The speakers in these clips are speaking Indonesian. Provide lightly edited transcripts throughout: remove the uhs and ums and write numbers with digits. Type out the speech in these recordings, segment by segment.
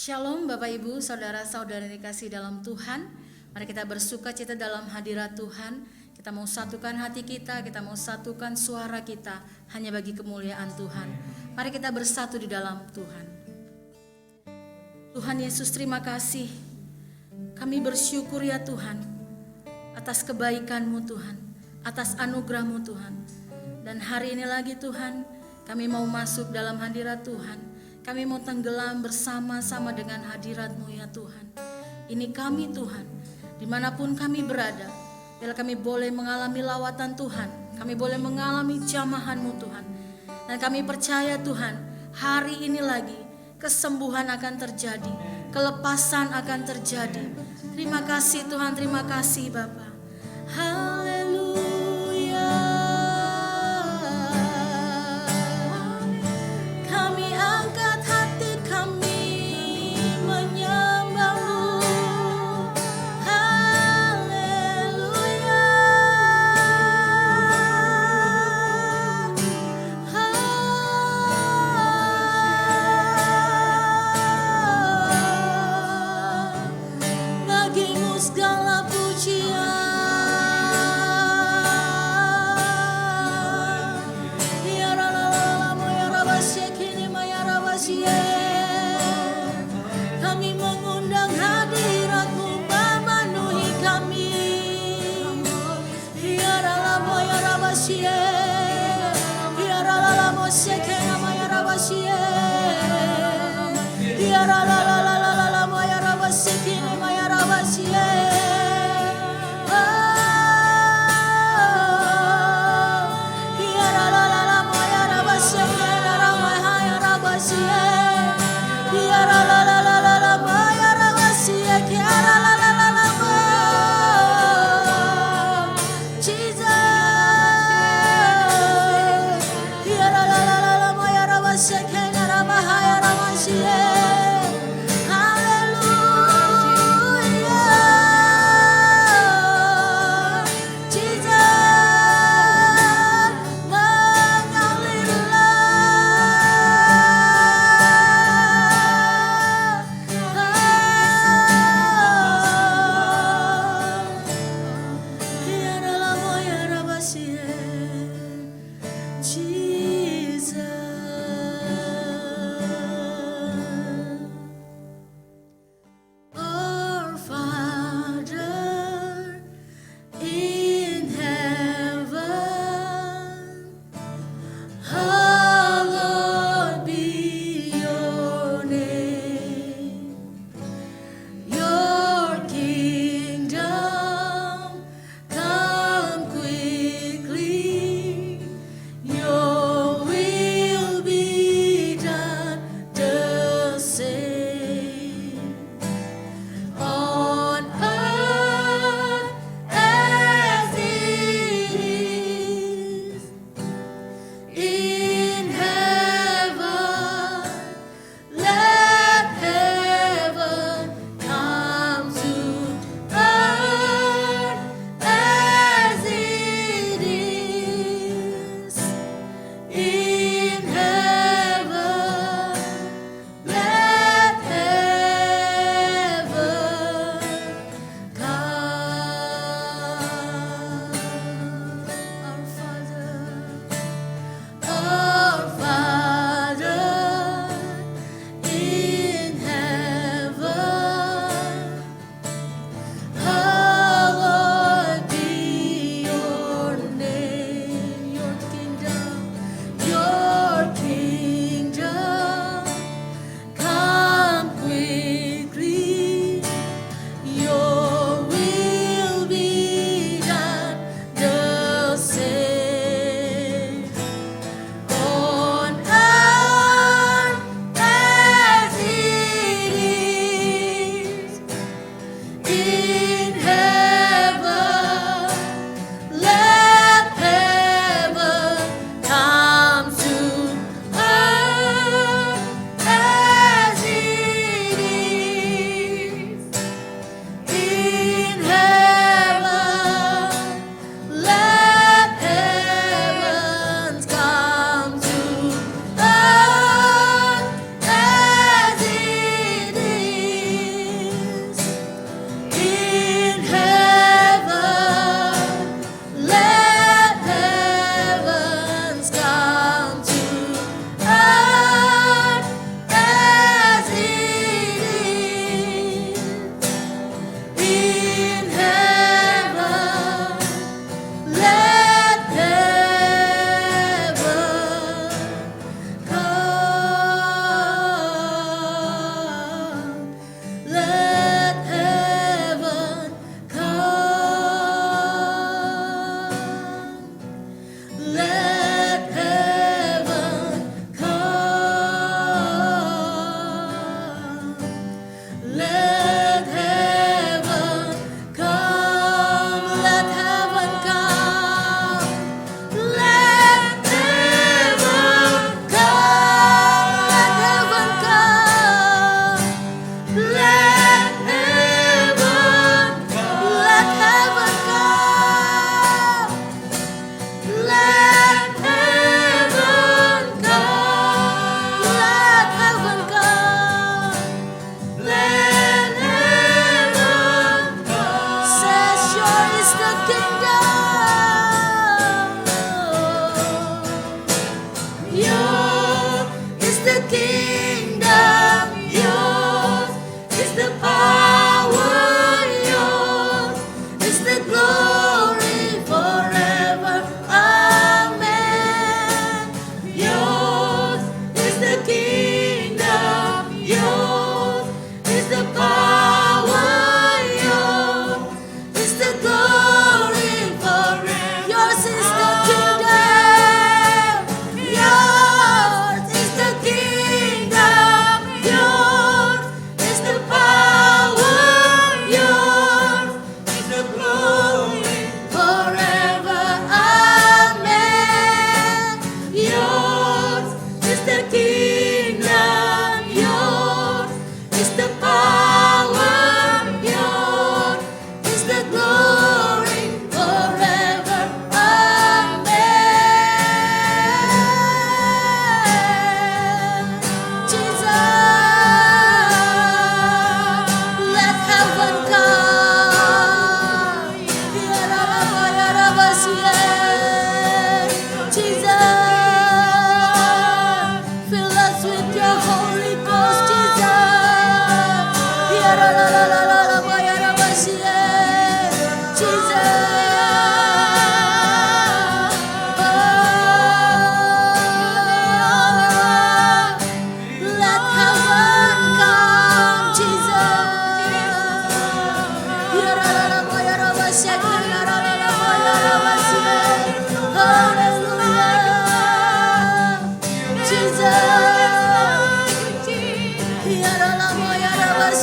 Shalom Bapak Ibu, Saudara-saudara dikasih dalam Tuhan. Mari kita bersuka cita dalam hadirat Tuhan. Kita mau satukan hati kita mau satukan suara kita hanya bagi kemuliaan Tuhan. Mari kita bersatu di dalam Tuhan. Tuhan Yesus, terima kasih. Kami bersyukur ya Tuhan atas kebaikan-Mu Tuhan, atas anugerah-Mu Tuhan. Dan hari ini lagi Tuhan, kami mau masuk dalam hadirat Tuhan. Kami mau tenggelam bersama-sama dengan hadirat-Mu ya Tuhan. Ini kami Tuhan, dimanapun kami berada, biar kami boleh mengalami lawatan Tuhan, kami boleh mengalami jamahan-Mu Tuhan. Dan kami percaya Tuhan, hari ini lagi kesembuhan akan terjadi, kelepasan akan terjadi. Terima kasih Tuhan, terima kasih Bapa. Haleluya. Kami angkat hati kami menyembah-Mu. Haleluya. Bagimu segala pujian. Ya Rala Moya Rabasyekini Maya Rabasye. Kami mengundang hadirat-Mu memenuhi kami. Ya Rala Moya Rabasye. Ya Rala Mosekena Maya Rabasye. Ya Rala Moya Rabasyekini Maya Rabasye.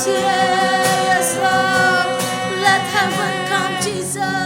Yes, Lord. Let heaven come, Jesus.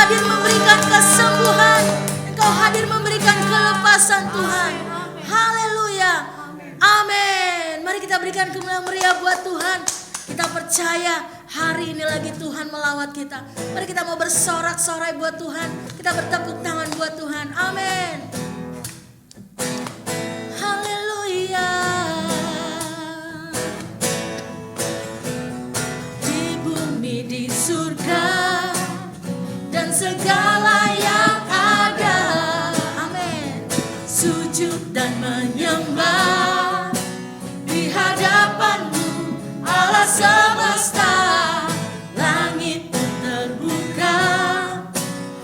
hadir memberikan kesembuhan, Engkau hadir memberikan kelepasan Tuhan. Haleluya. Amin. Mari kita berikan kemuliaan meriah buat Tuhan. Kita percaya hari ini lagi Tuhan melawat kita. Mari kita mau bersorak-sorai buat Tuhan. Kita bertepuk tangan buat Tuhan. Amin. Haleluya. Di bumi, di surga, dan segala yang ada. Amin. Sujud dan menyembah di hadapan-Mu, Allah semesta. Langit pun terbuka,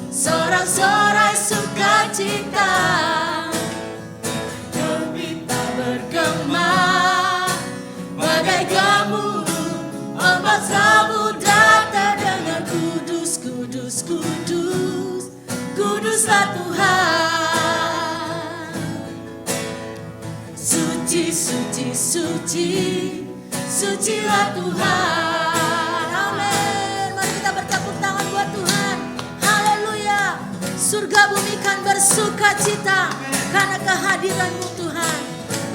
sorak-sorai sukacita. Gembira bergema, bagai gemuruh ombak samudra terdengar. Kudus, kudus, kudus, kuduslah Tuhan. Suci, suci, suci, sucilah Tuhan. Amin. Mari kita bertepuk tangan buat Tuhan. Haleluya. Surga bumi kan bersuka cita karena kehadiran-Mu Tuhan.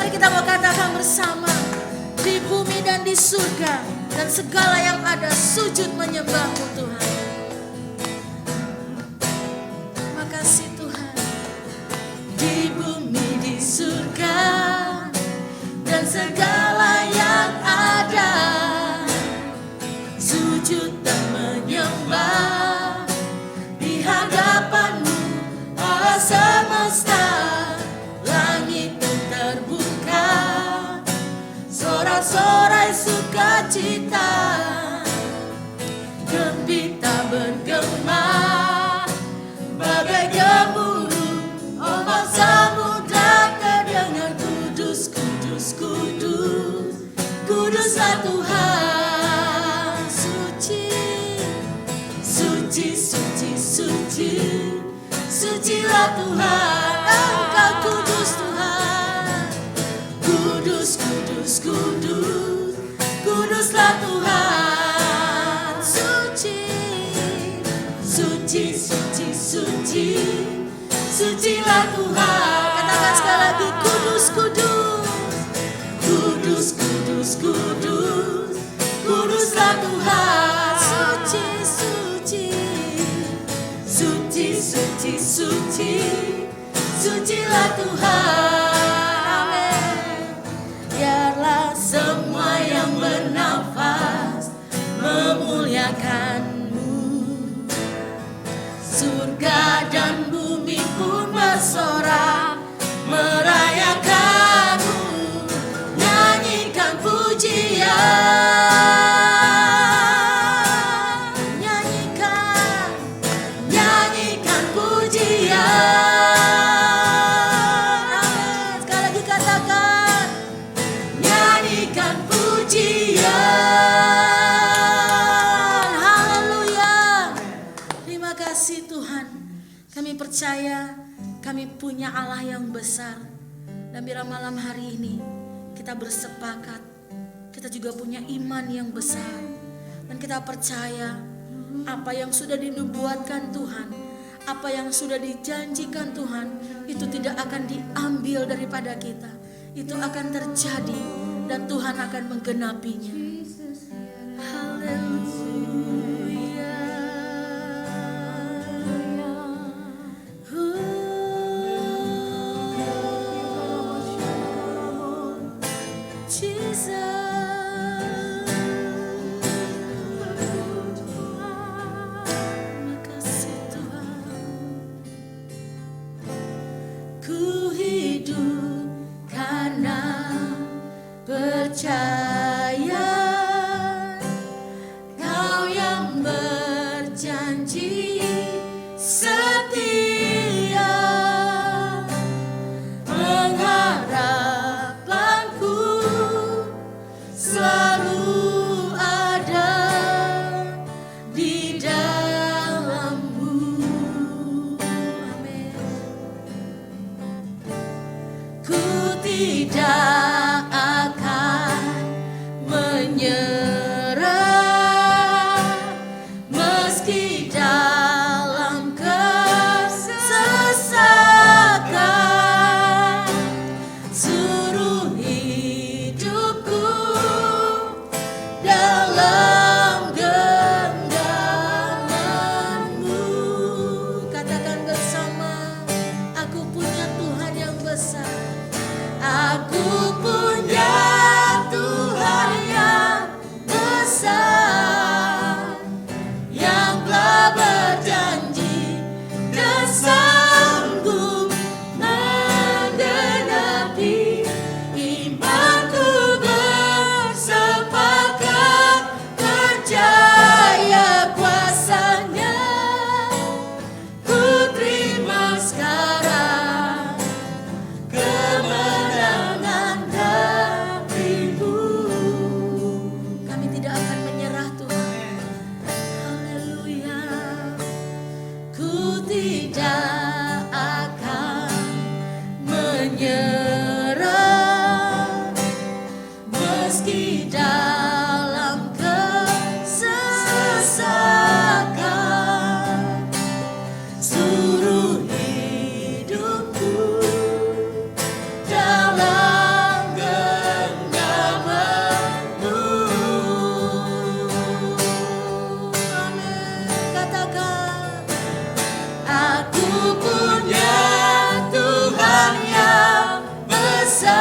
Mari kita mau katakan bersama. Di bumi dan di surga dan segala yang ada sujud menyembah-Mu Tuhan. Terima kasih Tuhan. Di bumi, di surga, dan segala yang ada sujud dan menyembah di hadapan-Mu, Allah semesta. Langit pun terbuka, sorak-sorai sukacita. Gembira bergema, bagai gemuruh ombak samudra terdengar. Kudus, kudus, kudus, kuduslah Tuhan. Suci, suci, suci, suci, sucilah Tuhan. Engkau kudus Tuhan. Kudus, kudus, kudus, kuduslah Tuhan. Suci, suci, suci, suci, sucilah Tuhan. Katakan sekali lagi. Kudus, kudus, kudus, kudus, kudus, kuduslah Tuhan. Suci, suci, suci, suci, suci, sucilah Tuhan. Amin. Biarlah semua yang bernafas memuliakan-Mu. Surga dan bumi pun bersorak merayakan punya Allah yang besar. Dan bila malam hari ini kita bersepakat, kita juga punya iman yang besar. Dan kita percaya apa yang sudah dinubuatkan Tuhan, apa yang sudah dijanjikan Tuhan, itu tidak akan diambil daripada kita. Itu akan terjadi dan Tuhan akan menggenapinya. Haleluya. Ku hidup karena percaya Kau yang berjanji setia, pengharapanku selalu ada di dalam-Mu. Amin. Ku tidak akan menyerah meski dalam kesesakan. Suruh hidupku dalam genggaman-Mu. Katakan bersama, aku punya Tuhan yang besar. Aku punya Tuhan yang besar, yang telah berjanji dan sanggup menggenapi imanku. Bersepakat percaya kuasa-Nya, ku terima sekarang kemenangan dari-Mu. Kami tidak akan menyerah Tuhan. Haleluya. Ku tidak akan menyerah meski dalam kesesakan. Suruh hidupku dalam genggaman-Mu. Amin. Katakan, aku punya Tuhan yang besar,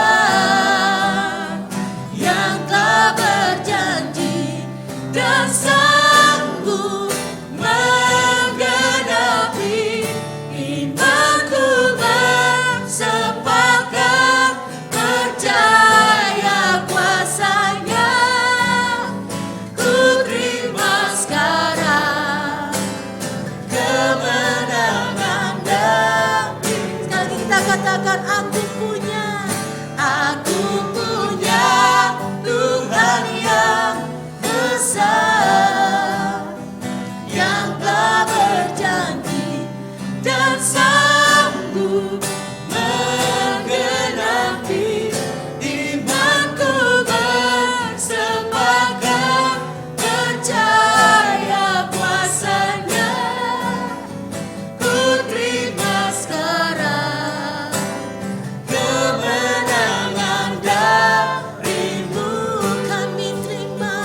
yang telah berjanji dan sanggup menggenapi imanku. Bersepakat percaya kuasa-Nya, ku terima sekarang kemenangan dari. Sekali lagi kita katakan, aku punya Tuhan yang besar, yang telah berjanji dan sanggup menggenapi imanku. Bersepakat percaya kuasa-Nya, ku terima sekarang kemenangan dari-Mu. Kami terima,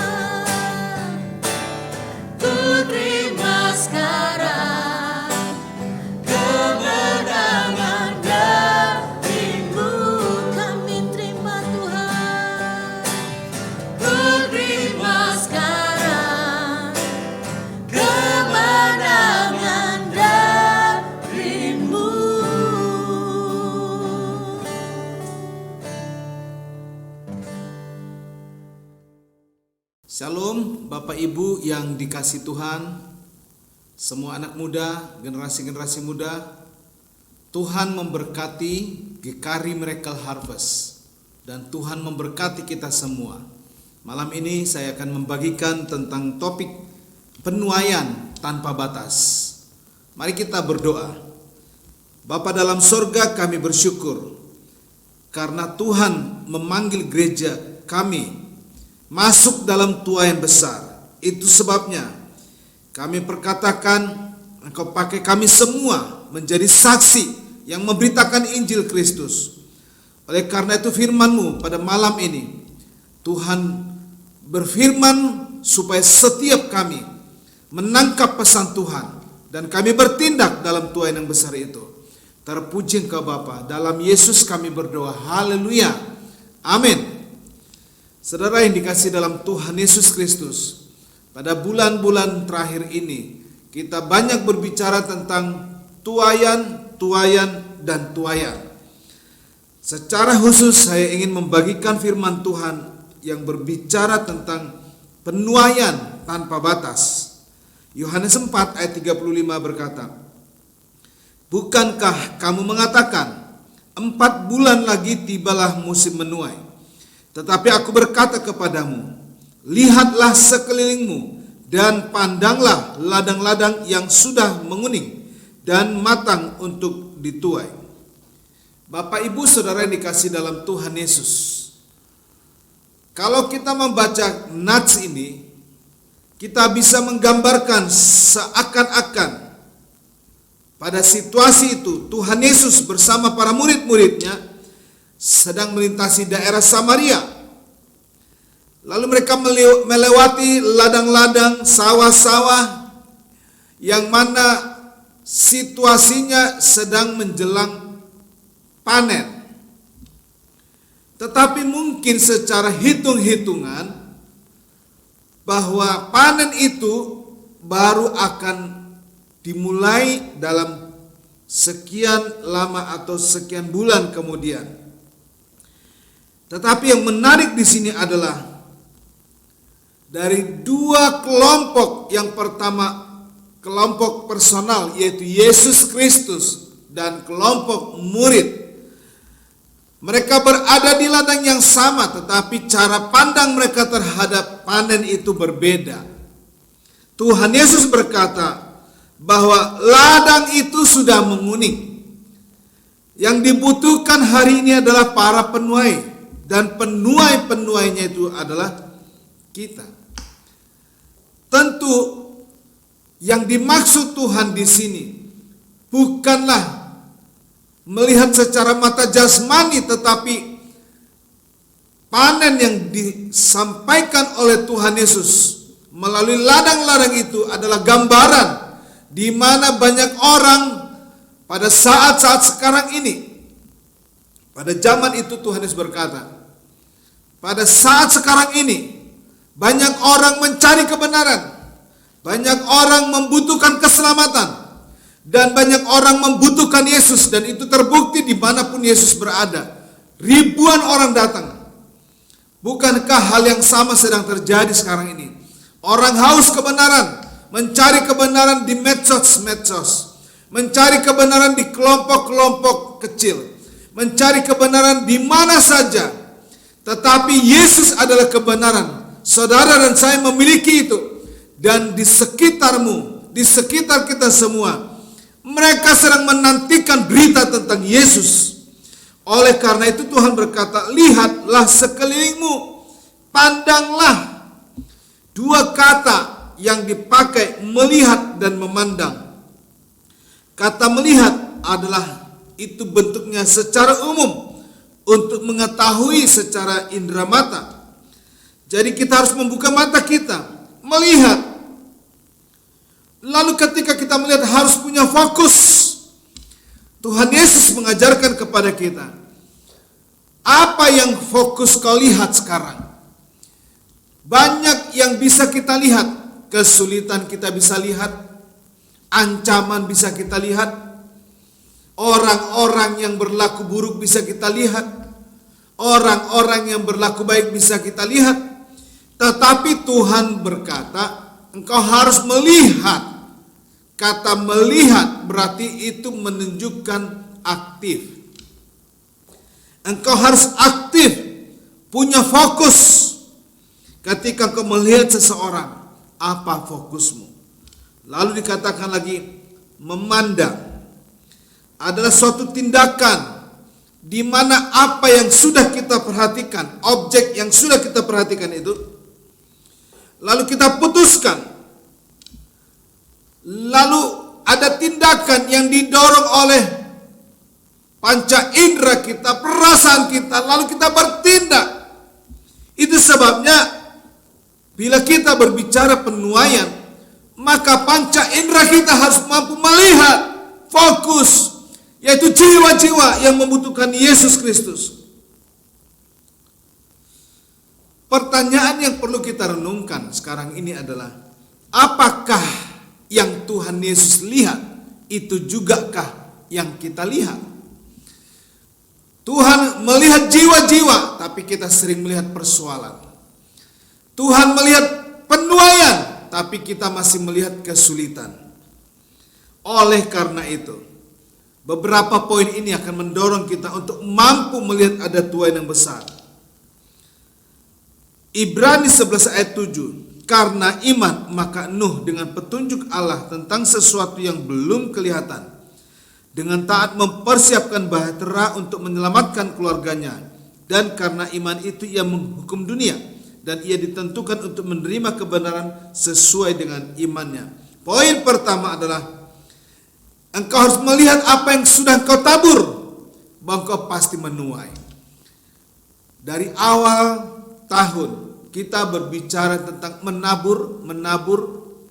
ku terima sekarang kemenangan dari-Mu. Kami terima Tuhan, ku terima sekarang kemenangan dari-Mu. Shalom Bapak Ibu yang dikasih Tuhan, semua anak muda, generasi-generasi muda. Tuhan memberkati GKRI Miracle Harvest dan Tuhan memberkati kita semua. Malam ini saya akan membagikan tentang topik penuaian tanpa batas. Mari kita berdoa. Bapa dalam sorga, kami bersyukur karena Tuhan memanggil gereja kami masuk dalam tuaian besar. Itu sebabnya kami perkatakan, Engkau pakai kami semua menjadi saksi yang memberitakan Injil Kristus. Oleh karena itu firman-Mu pada malam ini, Tuhan berfirman supaya setiap kami menangkap pesan Tuhan dan kami bertindak dalam tuaian yang besar itu. Terpuji Engkau Bapa, dalam Yesus kami berdoa. Haleluya. Amin. Saudara yang dikasihi dalam Tuhan Yesus Kristus, pada bulan-bulan terakhir ini kita banyak berbicara tentang tuaian, dan tuaian. Secara khusus saya ingin membagikan firman Tuhan yang berbicara tentang penuaian tanpa batas. Yohanes 4 ayat 35 berkata, "Bukankah kamu mengatakan, 4 bulan lagi tibalah musim menuai? Tetapi aku berkata kepadamu, lihatlah sekelilingmu dan pandanglah ladang-ladang yang sudah menguning dan matang untuk dituai." Bapak Ibu Saudara yang dikasihi dalam Tuhan Yesus, kalau kita membaca nats ini, kita bisa menggambarkan seakan-akan pada situasi itu Tuhan Yesus bersama para murid-muridnya sedang melintasi daerah Samaria. Lalu mereka melewati ladang-ladang, sawah-sawah yang mana situasinya sedang menjelang panen. Tetapi mungkin secara hitung-hitungan bahwa panen itu baru akan dimulai dalam sekian lama atau sekian bulan kemudian. Tetapi yang menarik di sini adalah dari 2 kelompok. Yang pertama kelompok personal, yaitu Yesus Kristus, dan kelompok murid. Mereka berada di ladang yang sama, tetapi cara pandang mereka terhadap panen itu berbeda. Tuhan Yesus berkata bahwa ladang itu sudah menguning. Yang dibutuhkan hari ini adalah para penuai, dan penuai-penuainya itu adalah kita. Tentu yang dimaksud Tuhan di sini bukanlah melihat secara mata jasmani, tetapi panen yang disampaikan oleh Tuhan Yesus melalui ladang-ladang itu adalah gambaran di mana banyak orang pada saat-saat sekarang ini. Pada zaman itu Tuhan Yesus berkata, pada saat sekarang ini banyak orang mencari kebenaran, banyak orang membutuhkan keselamatan, dan banyak orang membutuhkan Yesus. Dan itu terbukti dimanapun Yesus berada, ribuan orang datang. Bukankah hal yang sama sedang terjadi sekarang ini? Orang haus kebenaran, mencari kebenaran di medsos, mencari kebenaran di kelompok-kelompok kecil, mencari kebenaran di mana saja. Tetapi Yesus adalah kebenaran. Saudara dan saya memiliki itu. Dan di sekitarmu, di sekitar kita semua, mereka sedang menantikan berita tentang Yesus. Oleh karena itu Tuhan berkata, lihatlah sekelilingmu, pandanglah. 2 kata yang dipakai, melihat dan memandang. Kata melihat adalah itu bentuknya secara umum untuk mengetahui secara indera mata. Jadi kita harus membuka mata kita, melihat. Lalu ketika kita melihat harus punya fokus. Tuhan Yesus mengajarkan kepada kita, apa yang fokus kau lihat sekarang? Banyak yang bisa kita lihat. Kesulitan kita bisa lihat, ancaman bisa kita lihat, orang-orang yang berlaku buruk bisa kita lihat, orang-orang yang berlaku baik bisa kita lihat. Tetapi Tuhan berkata, engkau harus melihat. Kata melihat berarti itu menunjukkan aktif. Engkau harus aktif, punya fokus. Ketika engkau melihat seseorang, apa fokusmu? Lalu dikatakan lagi memandang. adalah suatu tindakan di mana apa yang sudah kita perhatikan, objek yang sudah kita perhatikan itu, lalu kita putuskan. Lalu ada tindakan yang didorong oleh panca indera kita, perasaan kita, lalu kita bertindak. Itu sebabnya bila kita berbicara penuaian, maka panca indera kita harus mampu melihat, fokus, yaitu jiwa-jiwa yang membutuhkan Yesus Kristus. Pertanyaan yang perlu kita renungkan sekarang ini adalah, apakah yang Tuhan Yesus lihat itu jugakah yang kita lihat? Tuhan melihat jiwa-jiwa, tapi kita sering melihat persoalan. Tuhan melihat penuaian, tapi kita masih melihat kesulitan. Oleh karena itu, beberapa poin ini akan mendorong kita untuk mampu melihat ada tuaian yang besar. Ibrani 11 ayat 7. Karena iman, maka Nuh dengan petunjuk Allah tentang sesuatu yang belum kelihatan, dengan taat mempersiapkan bahtera untuk menyelamatkan keluarganya. Dan karena iman itu ia menghukum dunia, dan ia ditentukan untuk menerima kebenaran sesuai dengan imannya. Poin pertama adalah, engkau harus melihat apa yang sudah engkau tabur, bahwa engkau pasti menuai. Dari awal tahun kita berbicara tentang menabur,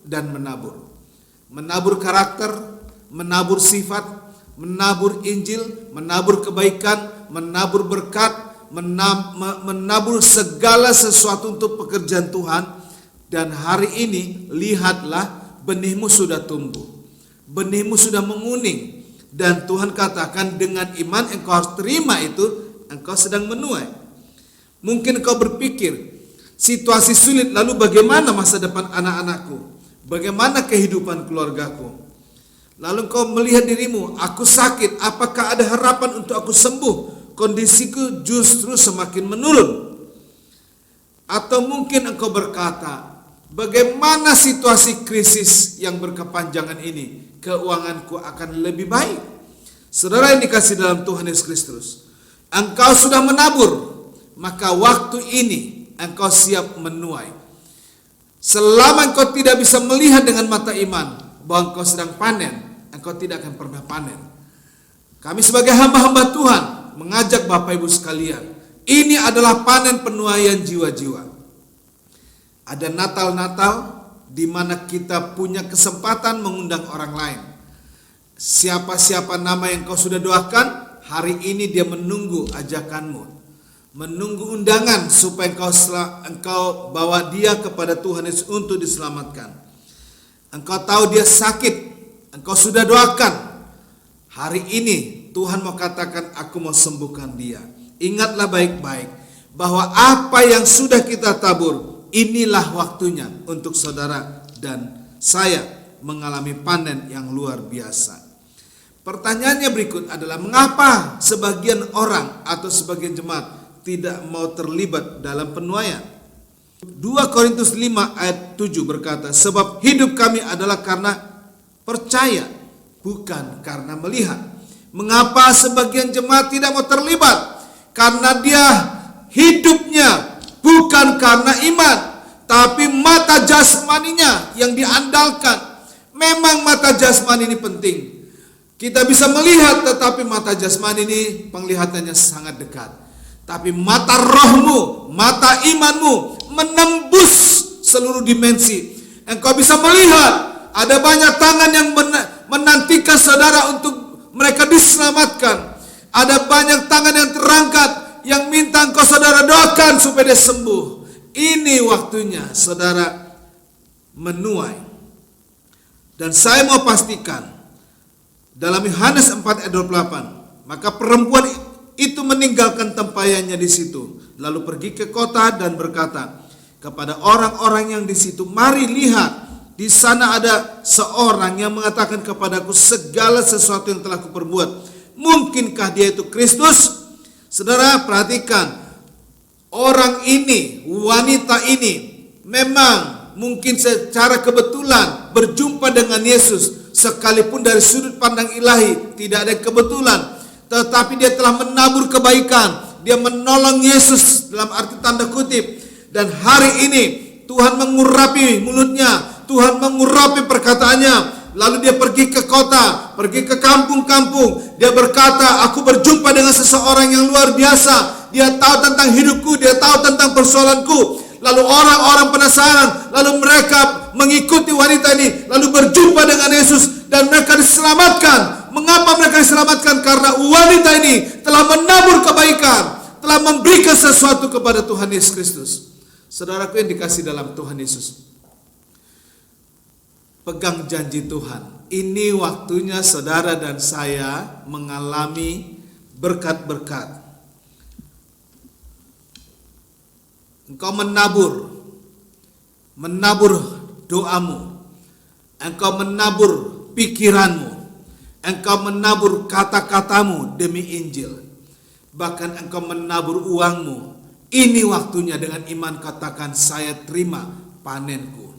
dan menabur. Menabur karakter, menabur sifat, menabur Injil, menabur kebaikan, menabur berkat, menabur segala sesuatu untuk pekerjaan Tuhan. Dan hari ini lihatlah, benihmu sudah tumbuh, benihmu sudah menguning, dan Tuhan katakan dengan iman engkau harus terima itu, engkau sedang menuai. Mungkin engkau berpikir, situasi sulit, lalu bagaimana masa depan anak-anakku? Bagaimana kehidupan keluargaku? Lalu engkau melihat dirimu, aku sakit, apakah ada harapan untuk aku sembuh? Kondisiku justru semakin menurun. Atau mungkin engkau berkata, bagaimana situasi krisis yang berkepanjangan ini? Keuanganku akan lebih baik. Saudara yang dikasih dalam Tuhan Yesus Kristus, engkau sudah menabur, maka waktu ini engkau siap menuai. Selama engkau tidak bisa melihat dengan mata iman bahwa engkau sedang panen, engkau tidak akan pernah panen. Kami sebagai hamba-hamba Tuhan mengajak Bapak Ibu sekalian, ini adalah panen penuaian jiwa-jiwa. Ada Natal-Natal di mana kita punya kesempatan mengundang orang lain. Siapa-siapa nama yang kau sudah doakan, hari ini dia menunggu ajakanmu, menunggu undangan supaya engkau bawa dia kepada Tuhan Yesus untuk diselamatkan. Engkau tahu dia sakit, engkau sudah doakan. Hari ini Tuhan mau katakan, aku mau sembuhkan dia. Ingatlah baik-baik bahwa apa yang sudah kita tabur, inilah waktunya untuk saudara dan saya mengalami panen yang luar biasa. Pertanyaannya berikut adalah, mengapa sebagian orang atau sebagian jemaat tidak mau terlibat dalam penuaian? 2 Korintus 5 ayat 7 berkata, sebab hidup kami adalah karena percaya, bukan karena melihat. Mengapa sebagian jemaat tidak mau terlibat? Karena dia hidupnya bukan karena iman, tapi mata jasmaninya yang diandalkan. Memang mata jasmani ini penting. Kita bisa melihat, tetapi mata jasmani ini penglihatannya sangat dekat. Tapi mata rohmu, mata imanmu menembus seluruh dimensi. Engkau bisa melihat ada banyak tangan yang menantikan saudara untuk mereka diselamatkan. Ada banyak tangan yang terangkat yang minta engkau saudara doakan supaya dia sembuh. Ini waktunya saudara menuai. Dan saya mau pastikan, dalam Yohanes 4 ayat 28, maka perempuan itu meninggalkan tempayannya di situ, lalu pergi ke kota dan berkata kepada orang-orang yang di situ, mari lihat, di sana ada seorang yang mengatakan kepadaku segala sesuatu yang telah kuperbuat. Mungkinkah dia itu Kristus? Saudara perhatikan, orang ini, wanita ini memang mungkin secara kebetulan berjumpa dengan Yesus sekalipun dari sudut pandang ilahi tidak ada kebetulan, tetapi dia telah menabur kebaikan. Dia menolong Yesus dalam arti tanda kutip. Dan hari ini Tuhan mengurapi mulutnya, Tuhan mengurapi perkataannya. Lalu dia pergi ke kota, pergi ke kampung-kampung. Dia berkata, aku berjumpa dengan seseorang yang luar biasa. Dia tahu tentang hidupku, dia tahu tentang persoalanku. Lalu orang-orang penasaran, lalu mereka mengikuti wanita ini, lalu berjumpa dengan Yesus dan mereka diselamatkan. Mengapa mereka diselamatkan? Karena wanita ini telah menabur kebaikan, telah memberikan sesuatu kepada Tuhan Yesus Kristus. Saudaraku yang dikasihi dalam Tuhan Yesus, pegang janji Tuhan. Ini waktunya saudara dan saya mengalami berkat-berkat. Engkau menabur doamu, engkau menabur pikiranmu, engkau menabur kata-katamu demi Injil, bahkan engkau menabur uangmu. Ini waktunya dengan iman katakan, saya terima panenku.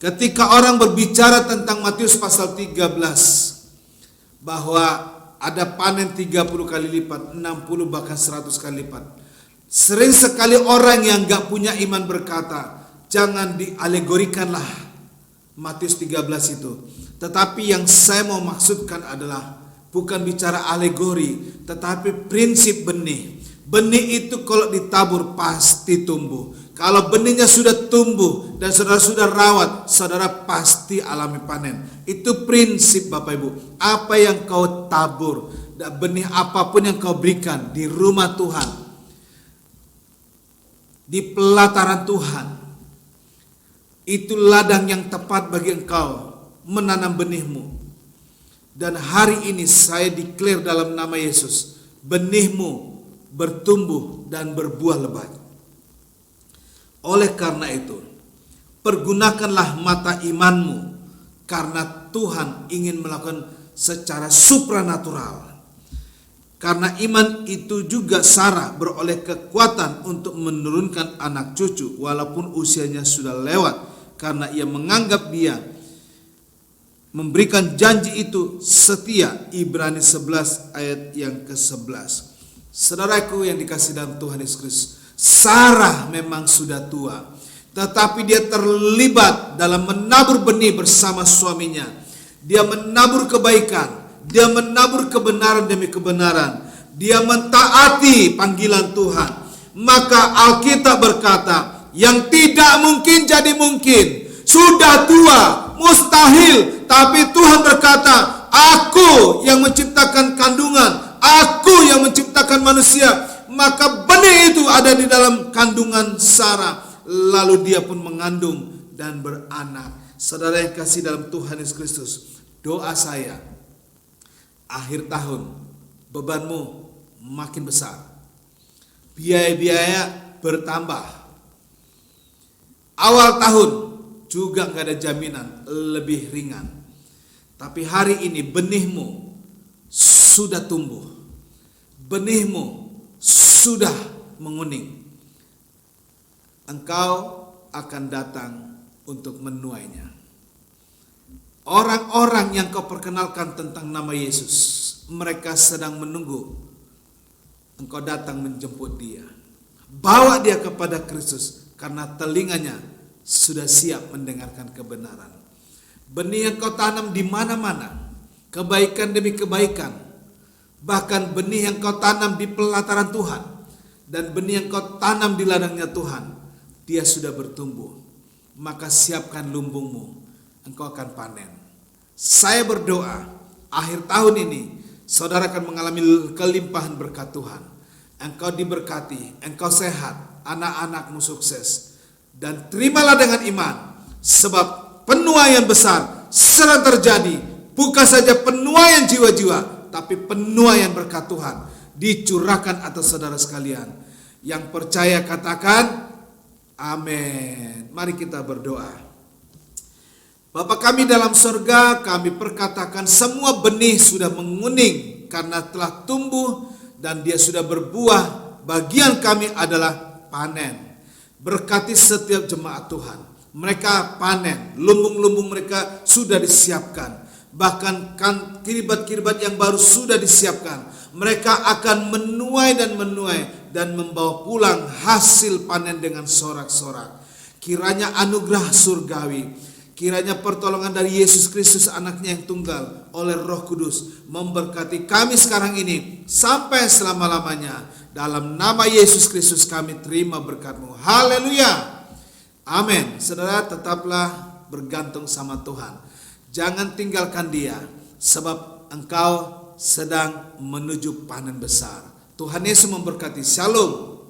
Ketika orang berbicara tentang Matius pasal 13 bahwa ada panen 30 kali lipat, 60 bahkan 100 kali lipat, sering sekali orang yang gak punya iman berkata, jangan dialegorikanlah Matius 13 itu. Tetapi yang saya mau maksudkan adalah bukan bicara alegori, tetapi prinsip benih. Benih itu kalau ditabur pasti tumbuh. Kalau benihnya sudah tumbuh dan saudara sudah rawat, saudara pasti alami panen. Itu prinsip Bapak Ibu. Apa yang kau tabur, dan benih apapun yang kau berikan di rumah Tuhan, di pelataran Tuhan, itu ladang yang tepat bagi engkau menanam benihmu. Dan hari ini saya declare dalam nama Yesus, benihmu bertumbuh dan berbuah lebat. Oleh karena itu, pergunakanlah mata imanmu, karena Tuhan ingin melakukan secara supranatural. Karena iman itu juga Sarah beroleh kekuatan untuk menurunkan anak cucu walaupun usianya sudah lewat, karena ia menganggap dia memberikan janji itu setia. Ibrani 11 ayat yang ke-11. Saudaraku yang dikasihi dalam Tuhan Yesus Kristus, Sarah memang sudah tua, tetapi dia terlibat dalam menabur benih bersama suaminya. Dia menabur kebaikan, dia menabur kebenaran demi kebenaran, dia mentaati panggilan Tuhan. Maka Alkitab berkata, yang tidak mungkin jadi mungkin. Sudah tua, mustahil, tapi Tuhan berkata, aku yang menciptakan kandungan, aku yang menciptakan manusia. Maka benih itu ada di dalam kandungan Sarah. Lalu dia pun mengandung dan beranak. Saudara yang kasih dalam Tuhan Yesus Kristus, doa saya, akhir tahun bebanmu makin besar, biaya-biaya bertambah. Awal tahun juga gak ada jaminan, lebih ringan. Tapi hari ini benihmu sudah tumbuh, benihmu sudah menguning. Engkau akan datang untuk menuainya. Orang-orang yang kau perkenalkan tentang nama Yesus, mereka sedang menunggu engkau datang menjemput dia. Bawa dia kepada Kristus, karena telinganya sudah siap mendengarkan kebenaran. Benih yang kau tanam di mana-mana, kebaikan demi kebaikan, bahkan benih yang kau tanam di pelataran Tuhan, dan benih yang kau tanam di ladangnya Tuhan, dia sudah bertumbuh. Maka siapkan lumbungmu, engkau akan panen. Saya berdoa, akhir tahun ini saudara akan mengalami kelimpahan berkat Tuhan. Engkau diberkati, engkau sehat, anak-anakmu sukses. Dan terimalah dengan iman, sebab penuaian besar sedang terjadi. Bukan saja penuaian jiwa-jiwa, tapi penuaian berkat Tuhan dicurahkan atas saudara sekalian. Yang percaya katakan amin. Mari kita berdoa. Bapa kami dalam surga, kami perkatakan semua benih sudah menguning karena telah tumbuh dan dia sudah berbuah. Bagian kami adalah panen. Berkati setiap jemaat Tuhan. Mereka panen, lumbung-lumbung mereka sudah disiapkan. Bahkan kiribat-kiribat yang baru sudah disiapkan. Mereka akan menuai dan membawa pulang hasil panen dengan sorak-sorak. Kiranya anugerah surgawi, kiranya pertolongan dari Yesus Kristus anaknya yang tunggal oleh Roh Kudus memberkati kami sekarang ini sampai selama-lamanya. Dalam nama Yesus Kristus kami terima berkat-Mu. Haleluya. Amin. Saudara, tetaplah bergantung sama Tuhan. Jangan tinggalkan Dia, sebab engkau sedang menuju panen besar. Tuhan Yesus memberkati. Shalom.